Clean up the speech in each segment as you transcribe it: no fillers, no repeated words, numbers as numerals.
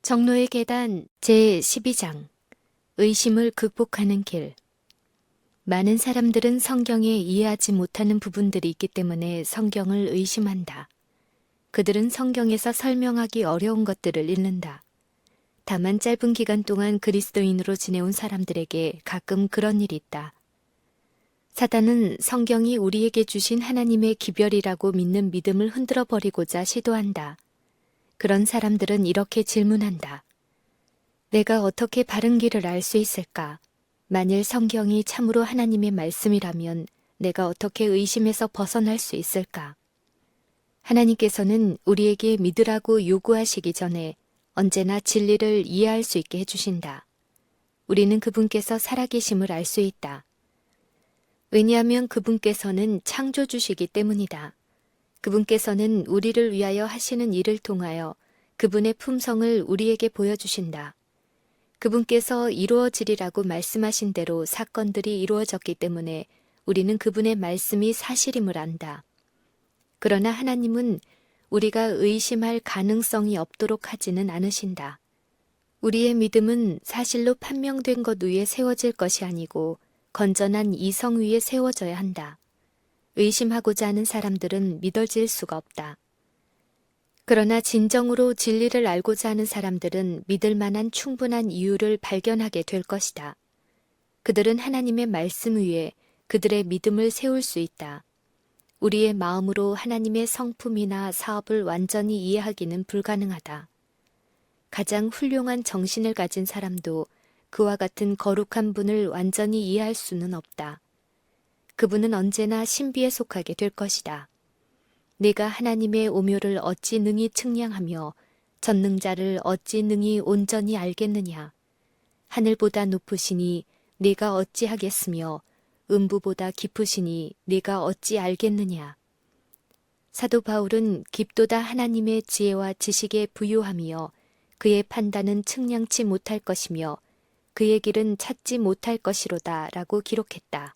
정로의 계단 제12장 의심을 극복하는 길. 많은 사람들은 성경에 이해하지 못하는 부분들이 있기 때문에 성경을 의심한다. 그들은 성경에서 설명하기 어려운 것들을 읽는다. 다만 짧은 기간 동안 그리스도인으로 지내온 사람들에게 가끔 그런 일이 있다. 사단은 성경이 우리에게 주신 하나님의 기별이라고 믿는 믿음을 흔들어 버리고자 시도한다. 그런 사람들은 이렇게 질문한다. 내가 어떻게 바른 길을 알 수 있을까? 만일 성경이 참으로 하나님의 말씀이라면 내가 어떻게 의심에서 벗어날 수 있을까? 하나님께서는 우리에게 믿으라고 요구하시기 전에 언제나 진리를 이해할 수 있게 해주신다. 우리는 그분께서 살아계심을 알 수 있다. 왜냐하면 그분께서는 창조주시기 때문이다. 그분께서는 우리를 위하여 하시는 일을 통하여 그분의 품성을 우리에게 보여주신다. 그분께서 이루어지리라고 말씀하신 대로 사건들이 이루어졌기 때문에 우리는 그분의 말씀이 사실임을 안다. 그러나 하나님은 우리가 의심할 가능성이 없도록 하지는 않으신다. 우리의 믿음은 사실로 판명된 것 위에 세워질 것이 아니고 건전한 이성 위에 세워져야 한다. 의심하고자 하는 사람들은 믿어질 수가 없다. 그러나 진정으로 진리를 알고자 하는 사람들은 믿을 만한 충분한 이유를 발견하게 될 것이다. 그들은 하나님의 말씀 위에 그들의 믿음을 세울 수 있다. 우리의 마음으로 하나님의 성품이나 사업을 완전히 이해하기는 불가능하다. 가장 훌륭한 정신을 가진 사람도 그와 같은 거룩한 분을 완전히 이해할 수는 없다. 그분은 언제나 신비에 속하게 될 것이다. 내가 하나님의 오묘를 어찌 능히 측량하며 전능자를 어찌 능히 온전히 알겠느냐. 하늘보다 높으시니 내가 어찌 하겠으며 음부보다 깊으시니 내가 어찌 알겠느냐. 사도 바울은 깊도다 하나님의 지혜와 지식에 부유하며 그의 판단은 측량치 못할 것이며 그의 길은 찾지 못할 것이로다 라고 기록했다.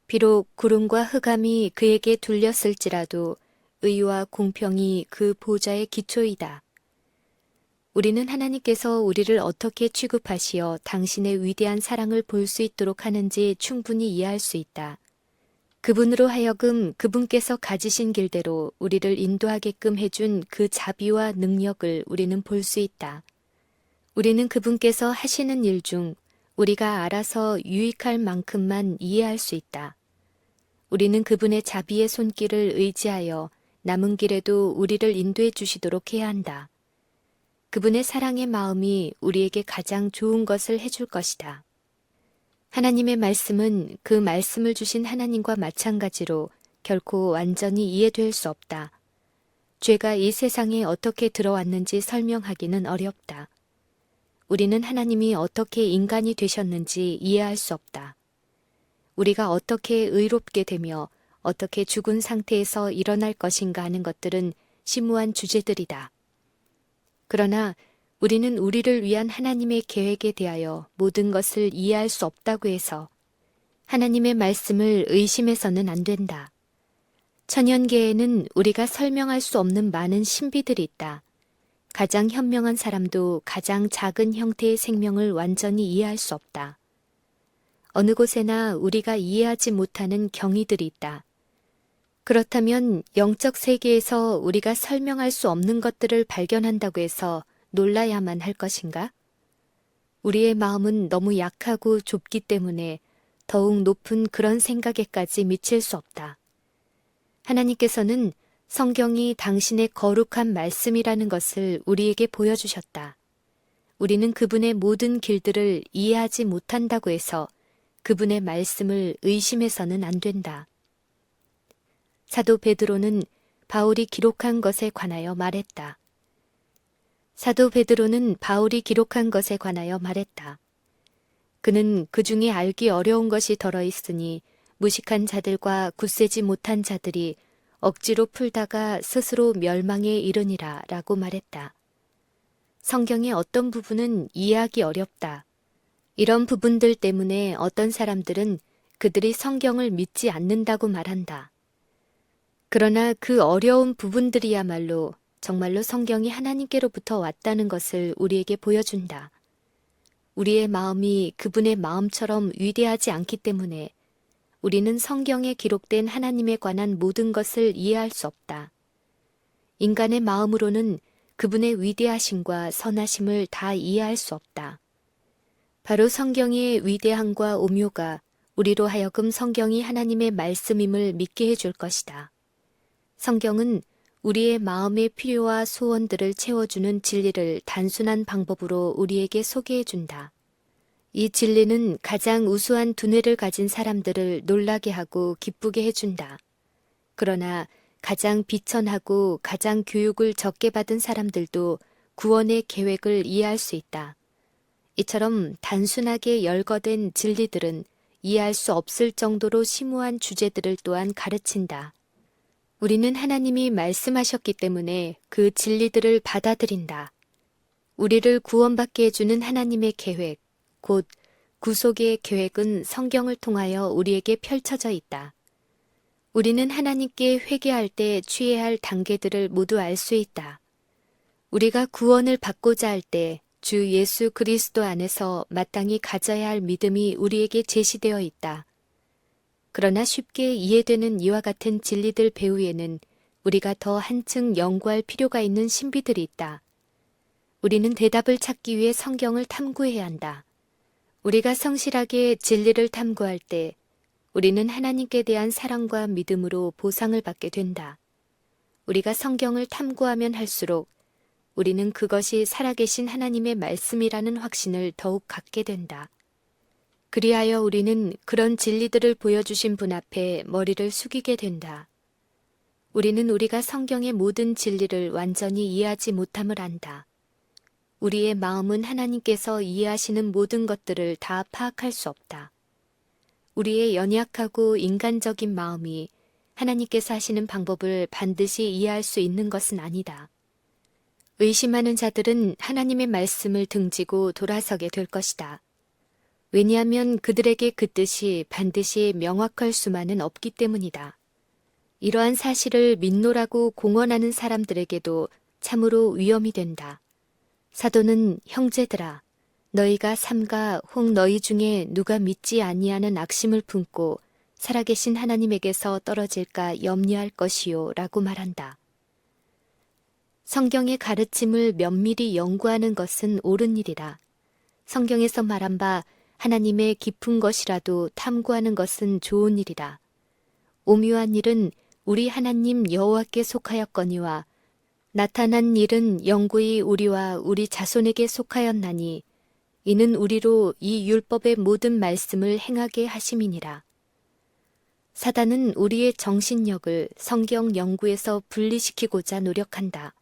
비록 구름과 흑암이 그에게 둘렸을지라도 의와 공평이 그 보좌의 기초이다. 우리는 하나님께서 우리를 어떻게 취급하시어 당신의 위대한 사랑을 볼 수 있도록 하는지 충분히 이해할 수 있다. 그분으로 하여금 그분께서 가지신 길대로 우리를 인도하게끔 해준 그 자비와 능력을 우리는 볼 수 있다. 우리는 그분께서 하시는 일 중 우리가 알아서 유익할 만큼만 이해할 수 있다. 우리는 그분의 자비의 손길을 의지하여 남은 길에도 우리를 인도해 주시도록 해야 한다. 그분의 사랑의 마음이 우리에게 가장 좋은 것을 해줄 것이다. 하나님의 말씀은 그 말씀을 주신 하나님과 마찬가지로 결코 완전히 이해될 수 없다. 죄가 이 세상에 어떻게 들어왔는지 설명하기는 어렵다. 우리는 하나님이 어떻게 인간이 되셨는지 이해할 수 없다. 우리가 어떻게 의롭게 되며 어떻게 죽은 상태에서 일어날 것인가 하는 것들은 심오한 주제들이다. 그러나 우리는 우리를 위한 하나님의 계획에 대하여 모든 것을 이해할 수 없다고 해서 하나님의 말씀을 의심해서는 안 된다. 천연계에는 우리가 설명할 수 없는 많은 신비들이 있다. 가장 현명한 사람도 가장 작은 형태의 생명을 완전히 이해할 수 없다. 어느 곳에나 우리가 이해하지 못하는 경위들이 있다. 그렇다면 영적 세계에서 우리가 설명할 수 없는 것들을 발견한다고 해서 놀라야만 할 것인가? 우리의 마음은 너무 약하고 좁기 때문에 더욱 높은 그런 생각에까지 미칠 수 없다. 하나님께서는 성경이 당신의 거룩한 말씀이라는 것을 우리에게 보여주셨다. 우리는 그분의 모든 길들을 이해하지 못한다고 해서 그분의 말씀을 의심해서는 안 된다. 사도 베드로는 바울이 기록한 것에 관하여 말했다. 사도 베드로는 바울이 기록한 것에 관하여 말했다. 그는 그 중에 알기 어려운 것이 덜어 있으니 무식한 자들과 굳세지 못한 자들이 억지로 풀다가 스스로 멸망에 이르니라 라고 말했다. 성경의 어떤 부분은 이해하기 어렵다. 이런 부분들 때문에 어떤 사람들은 그들이 성경을 믿지 않는다고 말한다. 그러나 그 어려운 부분들이야말로 정말로 성경이 하나님께로부터 왔다는 것을 우리에게 보여준다. 우리의 마음이 그분의 마음처럼 위대하지 않기 때문에 우리는 성경에 기록된 하나님에 관한 모든 것을 이해할 수 없다. 인간의 마음으로는 그분의 위대하심과 선하심을 다 이해할 수 없다. 바로 성경의 위대함과 오묘가 우리로 하여금 성경이 하나님의 말씀임을 믿게 해줄 것이다. 성경은 우리의 마음의 필요와 소원들을 채워주는 진리를 단순한 방법으로 우리에게 소개해준다. 이 진리는 가장 우수한 두뇌를 가진 사람들을 놀라게 하고 기쁘게 해준다. 그러나 가장 비천하고 가장 교육을 적게 받은 사람들도 구원의 계획을 이해할 수 있다. 이처럼 단순하게 열거된 진리들은 이해할 수 없을 정도로 심오한 주제들을 또한 가르친다. 우리는 하나님이 말씀하셨기 때문에 그 진리들을 받아들인다. 우리를 구원받게 해주는 하나님의 계획, 곧 구속의 계획은 성경을 통하여 우리에게 펼쳐져 있다. 우리는 하나님께 회개할 때 취해야 할 단계들을 모두 알 수 있다. 우리가 구원을 받고자 할 때 주 예수 그리스도 안에서 마땅히 가져야 할 믿음이 우리에게 제시되어 있다. 그러나 쉽게 이해되는 이와 같은 진리들 배후에는 우리가 더 한층 연구할 필요가 있는 신비들이 있다. 우리는 대답을 찾기 위해 성경을 탐구해야 한다. 우리가 성실하게 진리를 탐구할 때 우리는 하나님께 대한 사랑과 믿음으로 보상을 받게 된다. 우리가 성경을 탐구하면 할수록 우리는 그것이 살아계신 하나님의 말씀이라는 확신을 더욱 갖게 된다. 그리하여 우리는 그런 진리들을 보여주신 분 앞에 머리를 숙이게 된다. 우리는 우리가 성경의 모든 진리를 완전히 이해하지 못함을 안다. 우리의 마음은 하나님께서 이해하시는 모든 것들을 다 파악할 수 없다. 우리의 연약하고 인간적인 마음이 하나님께서 하시는 방법을 반드시 이해할 수 있는 것은 아니다. 의심하는 자들은 하나님의 말씀을 등지고 돌아서게 될 것이다. 왜냐하면 그들에게 그 뜻이 반드시 명확할 수만은 없기 때문이다. 이러한 사실을 믿노라고 공언하는 사람들에게도 참으로 위험이 된다. 사도는 형제들아, 너희가 삼가 혹 너희 중에 누가 믿지 아니하는 악심을 품고 살아계신 하나님에게서 떨어질까 염려할 것이요 라고 말한다. 성경의 가르침을 면밀히 연구하는 것은 옳은 일이라. 성경에서 말한 바 하나님의 깊은 것이라도 탐구하는 것은 좋은 일이라. 오묘한 일은 우리 하나님 여호와께 속하였거니와 나타난 일은 영구히 우리와 우리 자손에게 속하였나니 이는 우리로 이 율법의 모든 말씀을 행하게 하심이니라. 사단은 우리의 정신력을 성경 연구에서 분리시키고자 노력한다.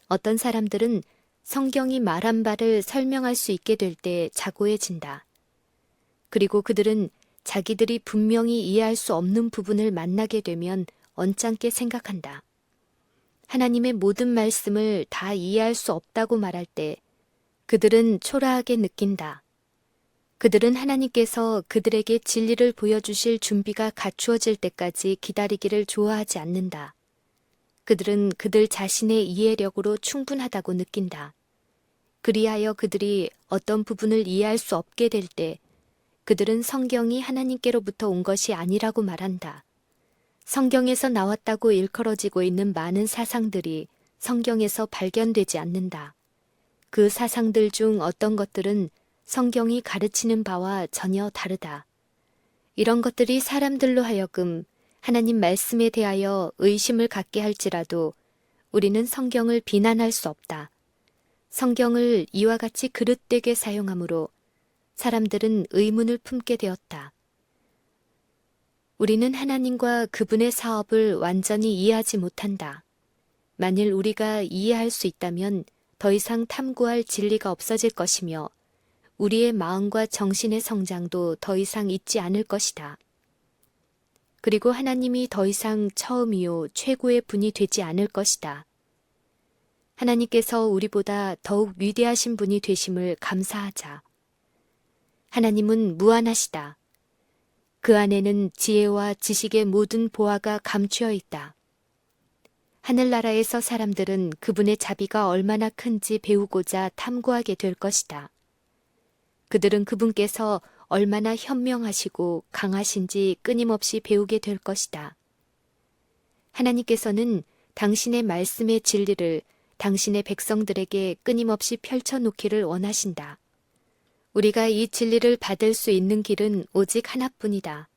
어떤 사람들은 성경이 말한 바를 설명할 수 있게 될 때 자고해진다. 그리고 그들은 자기들이 분명히 이해할 수 없는 부분을 만나게 되면 언짢게 생각한다. 하나님의 모든 말씀을 다 이해할 수 없다고 말할 때 그들은 초라하게 느낀다. 그들은 하나님께서 그들에게 진리를 보여주실 준비가 갖추어질 때까지 기다리기를 좋아하지 않는다. 그들은 그들 자신의 이해력으로 충분하다고 느낀다. 그리하여 그들이 어떤 부분을 이해할 수 없게 될 때 그들은 성경이 하나님께로부터 온 것이 아니라고 말한다. 성경에서 나왔다고 일컬어지고 있는 많은 사상들이 성경에서 발견되지 않는다. 그 사상들 중 어떤 것들은 성경이 가르치는 바와 전혀 다르다. 이런 것들이 사람들로 하여금 하나님 말씀에 대하여 의심을 갖게 할지라도 우리는 성경을 비난할 수 없다. 성경을 이와 같이 그릇되게 사용하므로 사람들은 의문을 품게 되었다. 우리는 하나님과 그분의 사업을 완전히 이해하지 못한다. 만일 우리가 이해할 수 있다면 더 이상 탐구할 진리가 없어질 것이며 우리의 마음과 정신의 성장도 더 이상 있지 않을 것이다. 그리고 하나님이 더 이상 처음이요 최고의 분이 되지 않을 것이다. 하나님께서 우리보다 더욱 위대하신 분이 되심을 감사하자. 하나님은 무한하시다. 그 안에는 지혜와 지식의 모든 보화가 감추어 있다. 하늘나라에서 사람들은 그분의 자비가 얼마나 큰지 배우고자 탐구하게 될 것이다. 그들은 그분께서 얼마나 현명하시고 강하신지 끊임없이 배우게 될 것이다. 하나님께서는 당신의 말씀의 진리를 당신의 백성들에게 끊임없이 펼쳐놓기를 원하신다. 우리가 이 진리를 받을 수 있는 길은 오직 하나뿐이다.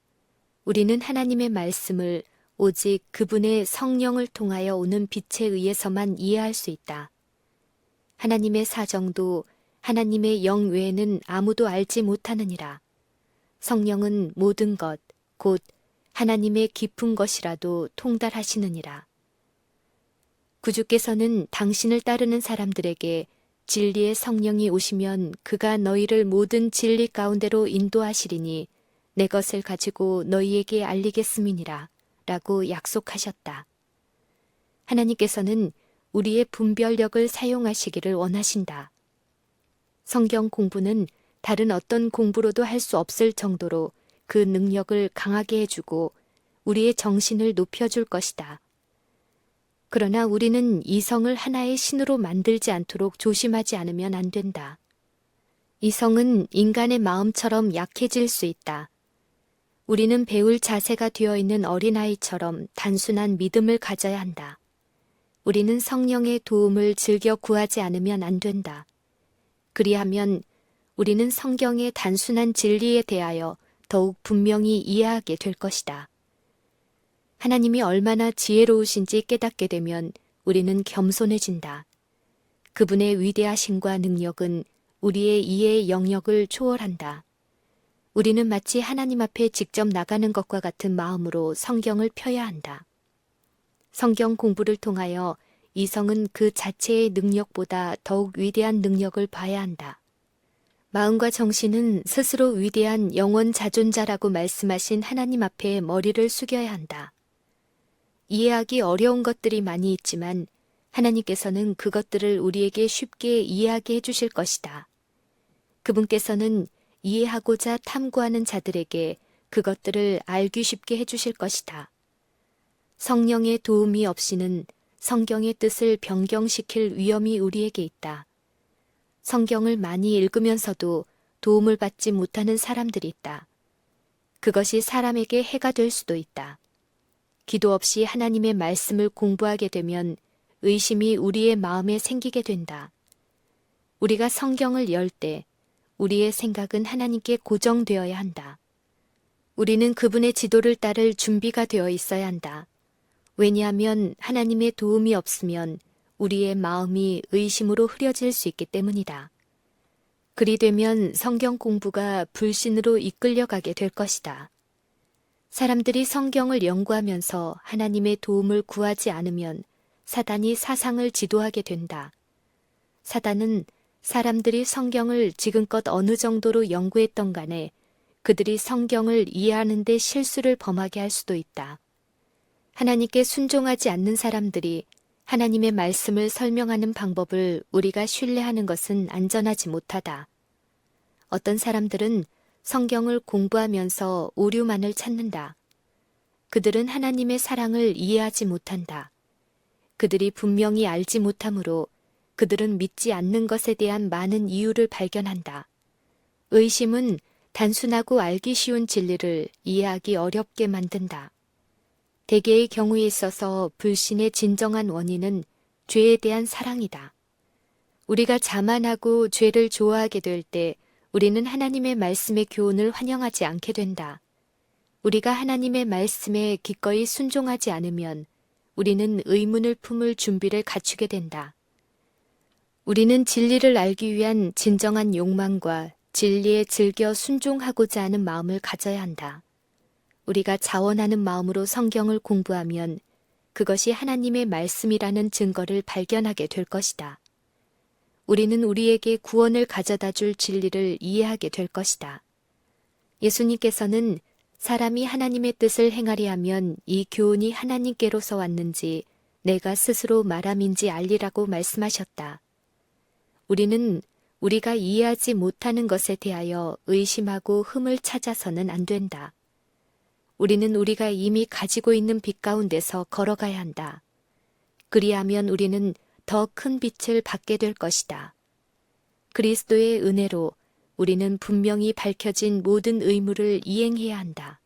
우리는 하나님의 말씀을 오직 그분의 성령을 통하여 오는 빛에 의해서만 이해할 수 있다. 하나님의 사정도 하나님의 영 외에는 아무도 알지 못하느니라. 성령은 모든 것, 곧 하나님의 깊은 것이라도 통달하시느니라. 구주께서는 당신을 따르는 사람들에게 진리의 성령이 오시면 그가 너희를 모든 진리 가운데로 인도하시리니 내 것을 가지고 너희에게 알리겠음이니라 라고 약속하셨다. 하나님께서는 우리의 분별력을 사용하시기를 원하신다. 성경 공부는 다른 어떤 공부로도 할 수 없을 정도로 그 능력을 강하게 해주고 우리의 정신을 높여줄 것이다. 그러나 우리는 이성을 하나의 신으로 만들지 않도록 조심하지 않으면 안 된다. 이성은 인간의 마음처럼 약해질 수 있다. 우리는 배울 자세가 되어 있는 어린아이처럼 단순한 믿음을 가져야 한다. 우리는 성령의 도움을 즐겨 구하지 않으면 안 된다. 그리하면 우리는 성경의 단순한 진리에 대하여 더욱 분명히 이해하게 될 것이다. 하나님이 얼마나 지혜로우신지 깨닫게 되면 우리는 겸손해진다. 그분의 위대하심과 능력은 우리의 이해의 영역을 초월한다. 우리는 마치 하나님 앞에 직접 나가는 것과 같은 마음으로 성경을 펴야 한다. 성경 공부를 통하여 이성은 그 자체의 능력보다 더욱 위대한 능력을 봐야 한다. 마음과 정신은 스스로 위대한 영원 자존자라고 말씀하신 하나님 앞에 머리를 숙여야 한다. 이해하기 어려운 것들이 많이 있지만 하나님께서는 그것들을 우리에게 쉽게 이해하게 해주실 것이다. 그분께서는 이해하고자 탐구하는 자들에게 그것들을 알기 쉽게 해주실 것이다. 성령의 도움이 없이는 성경의 뜻을 변경시킬 위험이 우리에게 있다. 성경을 많이 읽으면서도 도움을 받지 못하는 사람들이 있다. 그것이 사람에게 해가 될 수도 있다. 기도 없이 하나님의 말씀을 공부하게 되면 의심이 우리의 마음에 생기게 된다. 우리가 성경을 열 때 우리의 생각은 하나님께 고정되어야 한다. 우리는 그분의 지도를 따를 준비가 되어 있어야 한다. 왜냐하면 하나님의 도움이 없으면 우리의 마음이 의심으로 흐려질 수 있기 때문이다. 그리 되면 성경 공부가 불신으로 이끌려가게 될 것이다. 사람들이 성경을 연구하면서 하나님의 도움을 구하지 않으면 사단이 사상을 지도하게 된다. 사단은 사람들이 성경을 지금껏 어느 정도로 연구했던 간에 그들이 성경을 이해하는 데 실수를 범하게 할 수도 있다. 하나님께 순종하지 않는 사람들이 하나님의 말씀을 설명하는 방법을 우리가 신뢰하는 것은 안전하지 못하다. 어떤 사람들은 성경을 공부하면서 오류만을 찾는다. 그들은 하나님의 사랑을 이해하지 못한다. 그들이 분명히 알지 못하므로 그들은 믿지 않는 것에 대한 많은 이유를 발견한다. 의심은 단순하고 알기 쉬운 진리를 이해하기 어렵게 만든다. 대개의 경우에 있어서 불신의 진정한 원인은 죄에 대한 사랑이다. 우리가 자만하고 죄를 좋아하게 될 때 우리는 하나님의 말씀의 교훈을 환영하지 않게 된다. 우리가 하나님의 말씀에 기꺼이 순종하지 않으면 우리는 의문을 품을 준비를 갖추게 된다. 우리는 진리를 알기 위한 진정한 욕망과 진리에 즐겨 순종하고자 하는 마음을 가져야 한다. 우리가 자원하는 마음으로 성경을 공부하면 그것이 하나님의 말씀이라는 증거를 발견하게 될 것이다. 우리는 우리에게 구원을 가져다 줄 진리를 이해하게 될 것이다. 예수님께서는 사람이 하나님의 뜻을 행하리 하면 이 교훈이 하나님께로서 왔는지 내가 스스로 말함인지 알리라고 말씀하셨다. 우리는 우리가 이해하지 못하는 것에 대하여 의심하고 흠을 찾아서는 안 된다. 우리는 우리가 이미 가지고 있는 빛 가운데서 걸어가야 한다. 그리하면 우리는 더 큰 빛을 받게 될 것이다. 그리스도의 은혜로 우리는 분명히 밝혀진 모든 의무를 이행해야 한다.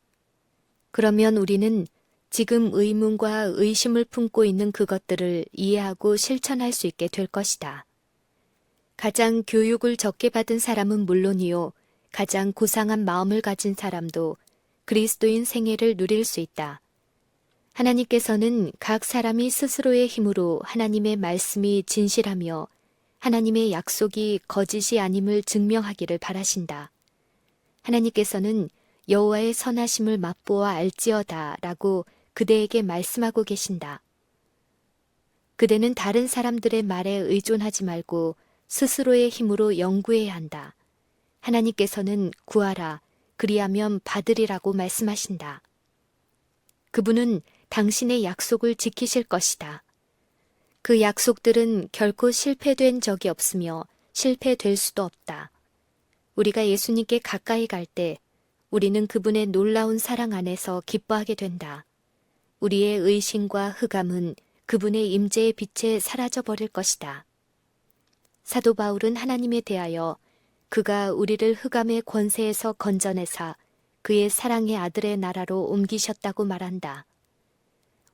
그러면 우리는 지금 의문과 의심을 품고 있는 그것들을 이해하고 실천할 수 있게 될 것이다. 가장 교육을 적게 받은 사람은 물론이요, 가장 고상한 마음을 가진 사람도 그리스도인 생애를 누릴 수 있다. 하나님께서는 각 사람이 스스로의 힘으로 하나님의 말씀이 진실하며 하나님의 약속이 거짓이 아님을 증명하기를 바라신다. 하나님께서는 여호와의 선하심을 맛보아 알지어다 라고 그대에게 말씀하고 계신다. 그대는 다른 사람들의 말에 의존하지 말고 스스로의 힘으로 연구해야 한다. 하나님께서는 구하라, 그리하면 받으리라고 말씀하신다. 그분은 당신의 약속을 지키실 것이다. 그 약속들은 결코 실패된 적이 없으며 실패될 수도 없다. 우리가 예수님께 가까이 갈 때 우리는 그분의 놀라운 사랑 안에서 기뻐하게 된다. 우리의 의심과 흑암은 그분의 임재의 빛에 사라져버릴 것이다. 사도 바울은 하나님에 대하여 그가 우리를 흑암의 권세에서 건져내사 그의 사랑의 아들의 나라로 옮기셨다고 말한다.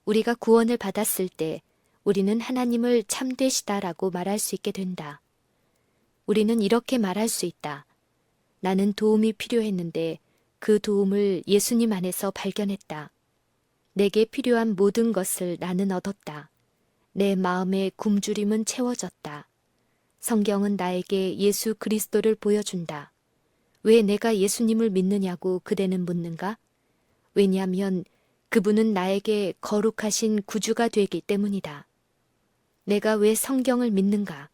우리가 구원을 받았을 때 우리는 하나님을 참되시다라고 말할 수 있게 된다. 우리는 이렇게 말할 수 있다. 나는 도움이 필요했는데 그 도움을 예수님 안에서 발견했다. 내게 필요한 모든 것을 나는 얻었다. 내 마음의 굶주림은 채워졌다. 성경은 나에게 예수 그리스도를 보여준다. 왜 내가 예수님을 믿느냐고 그대는 묻는가? 왜냐하면 그분은 나에게 거룩하신 구주가 되기 때문이다. 내가 왜 성경을 믿는가?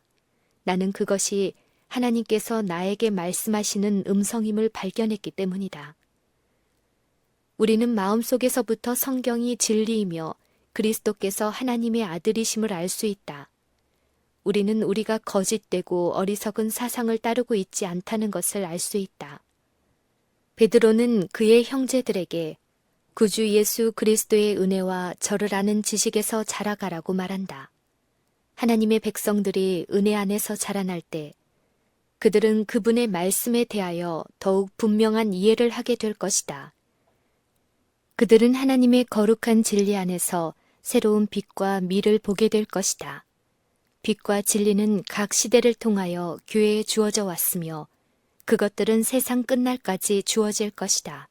나는 그것이 하나님께서 나에게 말씀하시는 음성임을 발견했기 때문이다. 우리는 마음속에서부터 성경이 진리이며 그리스도께서 하나님의 아들이심을 알 수 있다. 우리는 우리가 거짓되고 어리석은 사상을 따르고 있지 않다는 것을 알 수 있다. 베드로는 그의 형제들에게 구주 예수 그리스도의 은혜와 저를 아는 지식에서 자라가라고 말한다. 하나님의 백성들이 은혜 안에서 자라날 때 그들은 그분의 말씀에 대하여 더욱 분명한 이해를 하게 될 것이다. 그들은 하나님의 거룩한 진리 안에서 새로운 빛과 미를 보게 될 것이다. 빛과 진리는 각 시대를 통하여 교회에 주어져 왔으며 그것들은 세상 끝날까지 주어질 것이다.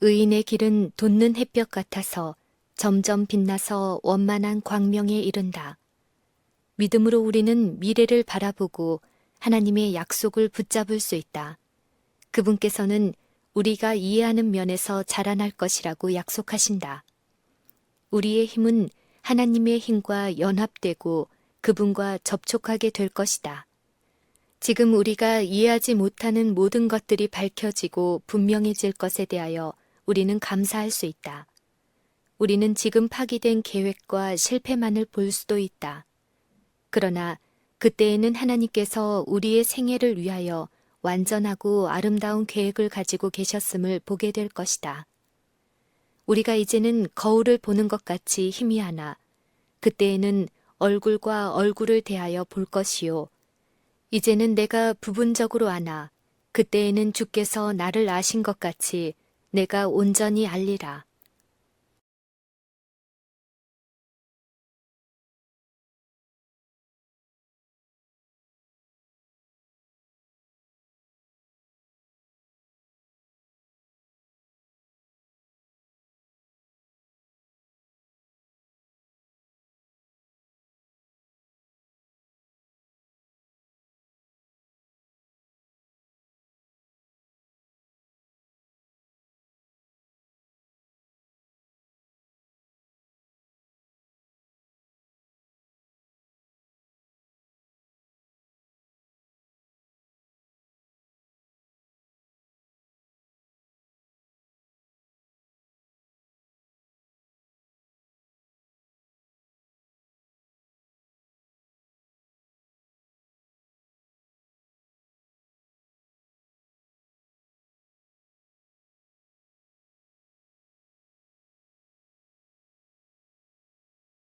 의인의 길은 돋는 햇볕 같아서 점점 빛나서 원만한 광명에 이른다. 믿음으로 우리는 미래를 바라보고 하나님의 약속을 붙잡을 수 있다. 그분께서는 우리가 이해하는 면에서 자라날 것이라고 약속하신다. 우리의 힘은 하나님의 힘과 연합되고 그분과 접촉하게 될 것이다. 지금 우리가 이해하지 못하는 모든 것들이 밝혀지고 분명해질 것에 대하여 우리는 감사할 수 있다. 우리는 지금 파기된 계획과 실패만을 볼 수도 있다. 그러나 그때에는 하나님께서 우리의 생애를 위하여 완전하고 아름다운 계획을 가지고 계셨음을 보게 될 것이다. 우리가 이제는 거울을 보는 것 같이 희미하나 그때에는 얼굴과 얼굴을 대하여 볼 것이요. 이제는 내가 부분적으로 아나 그때에는 주께서 나를 아신 것 같이 내가 온전히 알리라.